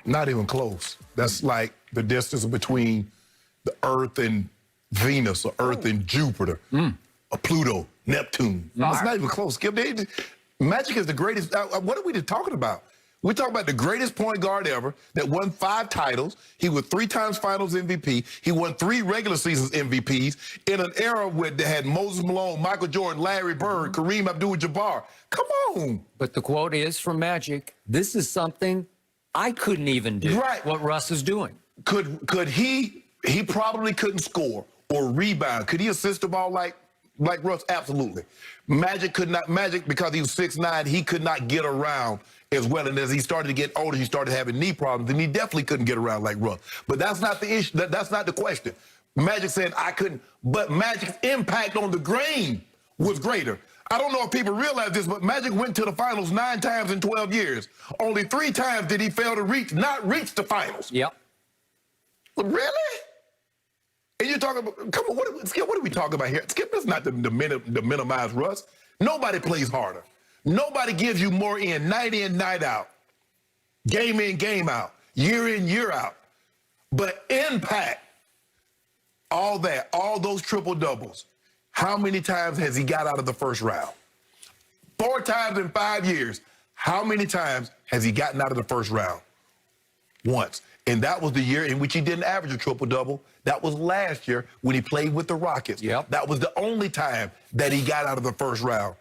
Not even close. That's like the distance between the Earth and Venus, or Earth and Jupiter, or Pluto, Neptune. It's not even close, Skip. Magic is the greatest. What are we talking about? We're talking about the greatest point guard ever that won 5 titles. He was 3 times Finals MVP. He won 3 regular seasons MVPs in an era where they had Moses Malone, Michael Jordan, Larry Bird, Kareem Abdul-Jabbar. Come on. But the quote is from Magic, this is something I couldn't even do, what Russ is doing. Could he probably couldn't score or rebound. Could he assist the ball like Russ? Absolutely. Magic could not. Magic, because he was 6'9", he could not get around as well. And as he started to get older, he started having knee problems, and he definitely couldn't get around like Russ. But that's not the issue. That's not the question. Magic said, I couldn't. But Magic's impact on the game was greater. I don't know if people realize this, but Magic went to the finals 9 times in 12 years. Only 3 times did he fail to not reach the finals. Yep. Really? And you're talking about, come on, Skip, what are we talking about here? Skip, that's not to minimize Russ. Nobody plays harder. Nobody gives you more night in, night out. Game in, game out. Year in, year out. But impact, all that, all those triple-doubles, how many times has he got out of the first round? 4 times in 5 years. How many times has he gotten out of the first round? Once. And that was the year in which he didn't average a triple-double. That was last year when he played with the Rockets. Yep. That was the only time that he got out of the first round.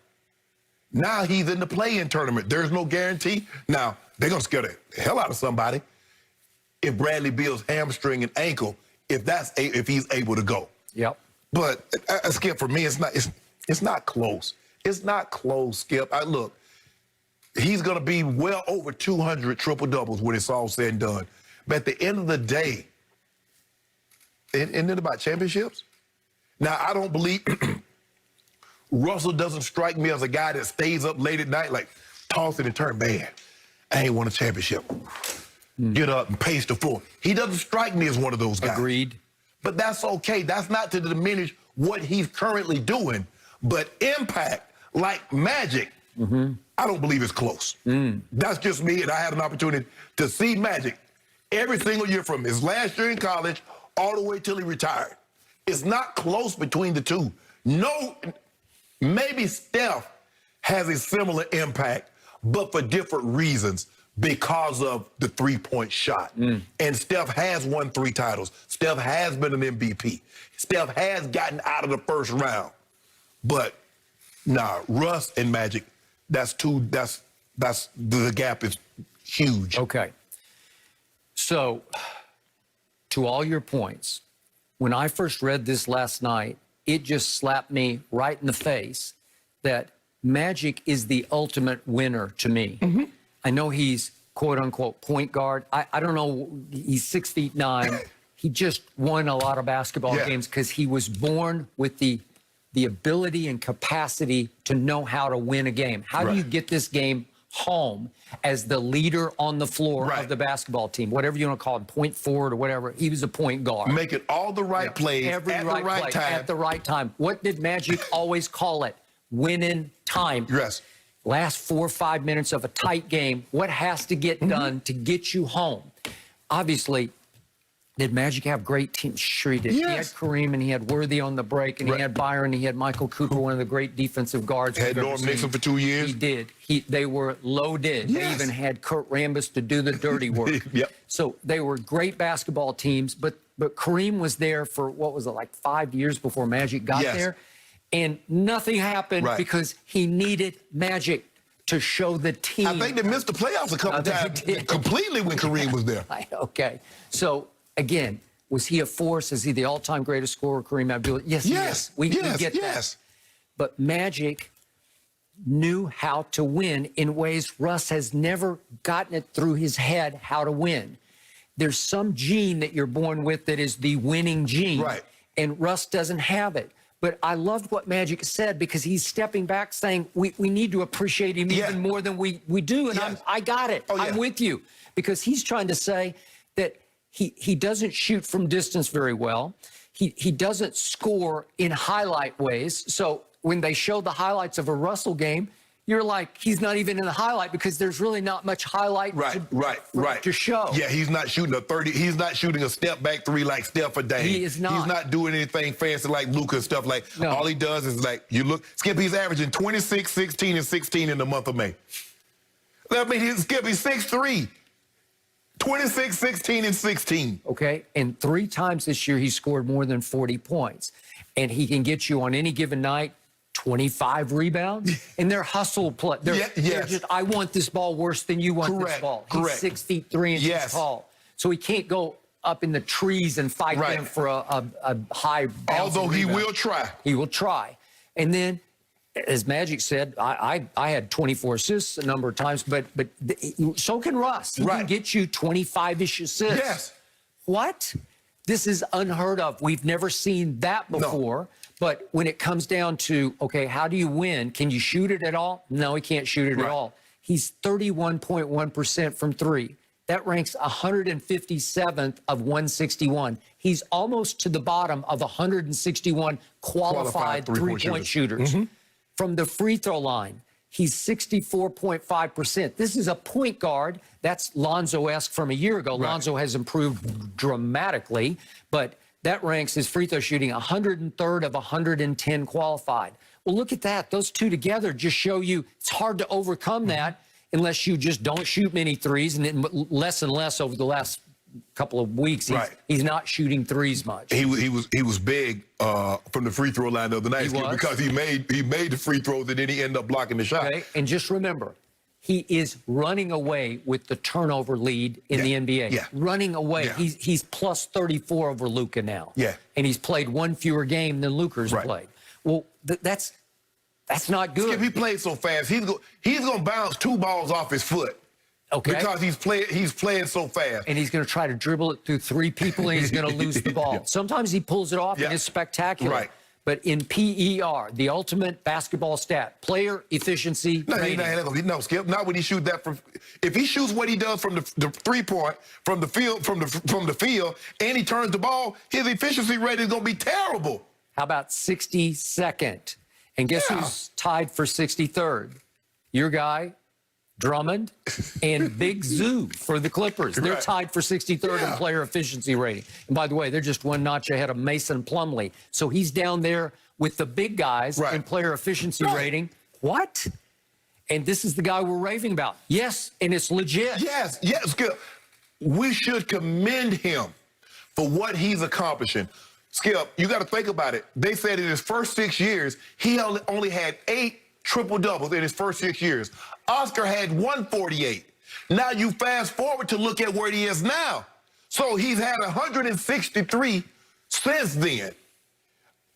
Now he's in the play-in tournament. There's no guarantee. Now, they're going to scare the hell out of somebody if Bradley Beal's hamstring and ankle, if he's able to go. Yep. But, Skip, for me, it's not close. It's not close, Skip. Look, he's going to be well over 200 triple-doubles when it's all said and done. But at the end of the day, isn't it about championships? Now, I don't believe Russell doesn't strike me as a guy that stays up late at night, like tossing and turn, man, I ain't won a championship. Get up and pace the floor. He doesn't strike me as one of those guys. Agreed. But that's okay. That's not to diminish what he's currently doing. But impact, like Magic, I don't believe it's close. That's just me, and I had an opportunity to see Magic every single year from his last year in college all the way till he retired. It's not close between the two. No, maybe Steph has a similar impact, but for different reasons because of the three-point shot. And Steph has won 3 titles. Steph has been an MVP. Steph has gotten out of the first round. But, nah, Russ and Magic, the gap is huge. Okay. So, to all your points, when I first read this last night, it just slapped me right in the face that Magic is the ultimate winner to me. I know he's quote-unquote point guard. I don't know, he's 6'9". He just won a lot of basketball games because he was born with the ability and capacity to know how to win a game. How do you get this game home as the leader on the floor of the basketball team? Whatever you want to call him, point forward or whatever. He was a point guard. Making all the right plays Every at right the right play, time. At the right time. What did Magic always call it? Winning time. Yes. Last 4 or 5 minutes of a tight game, what has to get done to get you home? Obviously, did Magic have great teams? Sure he did. Yes. He had Kareem, and he had Worthy on the break, and he had Byron, and he had Michael Cooper, one of the great defensive guards. Had Norm Nixon for 2 years. He did. They were loaded. They even had Kurt Rambis to do the dirty work. So they were great basketball teams, but Kareem was there for, what was it, like 5 years before Magic got there? And nothing happened because he needed Magic to show the team. I think they missed the playoffs a couple times completely when Kareem was there. Okay. So, again, was he a force? Is he the all-time greatest scorer, Kareem Abdul? Yes, he is. We get that. But Magic knew how to win in ways Russ has never gotten it through his head how to win. There's some gene that you're born with that is the winning gene. And Russ doesn't have it. But I loved what Magic said because he's stepping back saying we need to appreciate him even more than we do. And I got it. I'm with you. Because he's trying to say that he doesn't shoot from distance very well. He doesn't score in highlight ways. So when they show the highlights of a Russell game, you're like, he's not even in the highlight because there's really not much highlight to show. Yeah, he's not shooting a 30. He's not shooting a step back three like Steph or Dame. He is not. He's not doing anything fancy like Luka and stuff like. No. All he does is like, you look, Skip, he's averaging 26, 16, and 16 in the month of May. I mean, Skip, he's 6'3". 26, 16, and 16. Okay, and 3 times this year he scored more than 40 points. And he can get you on any given night 25 rebounds, and they're hustle play. They're just, I want this ball worse than you want this ball. He's 6 feet 3 inches tall, so he can't go up in the trees and fight them for a high. Although he will try. He will try. And then, as Magic said, I had 24 assists a number of times, but so can Russ. He can get you 25-ish assists. Yes. What? This is unheard of. We've never seen that before. No. But when it comes down to, okay, how do you win? Can you shoot it at all? No, he can't shoot it at all. He's 31.1% from 3. That ranks 157th of 161. He's almost to the bottom of 161 qualified three-point shooters. From the free throw line, he's 64.5%. This is a point guard. That's Lonzo-esque from a year ago. Lonzo has improved dramatically, but that ranks his free throw shooting 103rd of 110 qualified. Well, look at that. Those two together just show you it's hard to overcome that unless you just don't shoot many threes, and then less and less over the last couple of weeks. He's not shooting threes much. He was big from the free throw line the other night because he made the free throws and then he ended up blocking the shot. Okay, and just remember, he is running away with the turnover lead in the NBA. Running away. He's plus 34 over Luka now. And he's played 1 fewer game than Luka's played. Well, that's not good. Skip, he played so fast. He's going to bounce 2 balls off his foot. Okay. Because he's playing so fast. And he's going to try to dribble it through 3 people, and he's going to lose the ball. Sometimes he pulls it off, and it's spectacular. But in PER, the ultimate basketball stat, player efficiency rating. No, Skip, not when he shoots that from. If he shoots what he does from the 3-point, from the field, and he turns the ball, his efficiency rating is going to be terrible. How about 62nd? And guess who's tied for 63rd? Your guy, Drummond, and Big Zoo for the Clippers. They're tied for 63rd in player efficiency rating. And by the way, they're just 1 notch ahead of Mason Plumlee. So he's down there with the big guys in player efficiency rating. What? And this is the guy we're raving about. Yes, and it's legit. Yes, good. We should commend him for what he's accomplishing. Skip, you got to think about it. They said in his first 6 years, he only had 8 triple-doubles in his first 6 years. Oscar had 148. Now you fast forward to look at where he is now. So he's had 163 since then.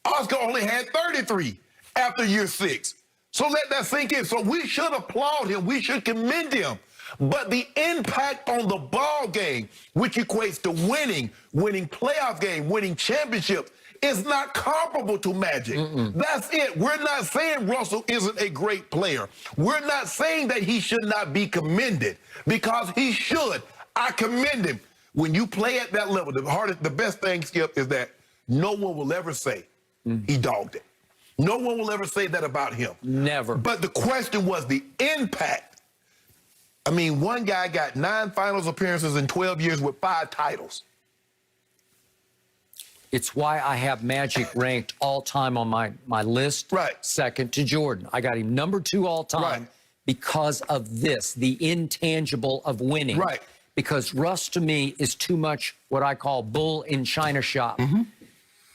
Oscar only had 33 after year 6. So let that sink in. So we should applaud him. We should commend him. But the impact on the ball game, which equates to winning playoff game, winning championships, is not comparable to Magic. That's it. We're not saying Russell isn't a great player. We're not saying that he should not be commended, because he should. I commend him. When you play at that level, the best thing, Skip, is that no one will ever say he dogged it. No one will ever say that about him. Never. But the question was the impact. I mean, one guy got 9 finals appearances in 12 years with 5 titles. It's why I have Magic ranked all-time on my list, second to Jordan. I got him number 2 all-time because of this, the intangible of winning. Because Russ, to me, is too much what I call bull in China shop.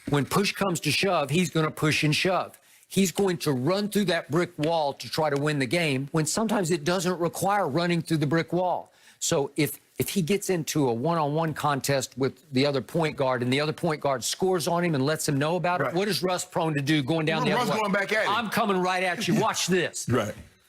When push comes to shove, he's going to push and shove. He's going to run through that brick wall to try to win the game, when sometimes it doesn't require running through the brick wall. So if he gets into a one-on-one contest with the other point guard, and the other point guard scores on him and lets him know about it, what is Russ prone to do going down the other way? Going back at him. I'm coming right at you. Watch this.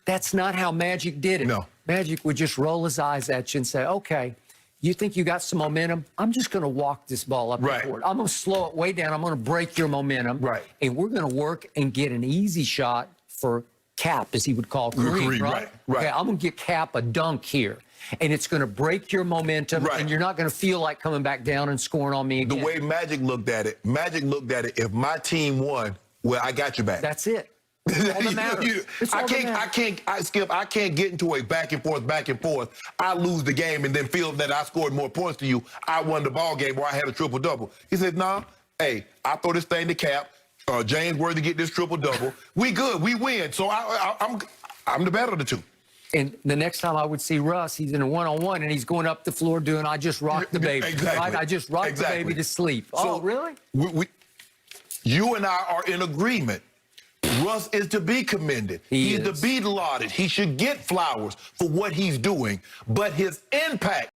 That's not how Magic did it. No. Magic would just roll his eyes at you and say, okay, you think you got some momentum? I'm just going to walk this ball up the court. I'm going to slow it way down. I'm going to break your momentum. And we're going to work and get an easy shot for Cap, as he would call Kareem, Okay, I'm going to get Cap a dunk here. And it's going to break your momentum, and you're not going to feel like coming back down and scoring on me again. The way Magic looked at it, if my team won, well, I got your back. That's it. That's all that matters. It's all that matters. Skip, I can't get into a back and forth. I lose the game and then feel that I scored more points to you. I won the ball game or I had a triple-double. He said, nah, hey, I throw this thing to Cap. James Worthy get this triple-double. We good, we win. So I'm the better of the two. And the next time I would see Russ, he's in a one-on-one and he's going up the floor doing, I just rocked the baby. Exactly. Right? I just rocked the baby to sleep. So really? You and I are in agreement. Russ is to be commended. He's to be lauded. He should get flowers for what he's doing. But his impact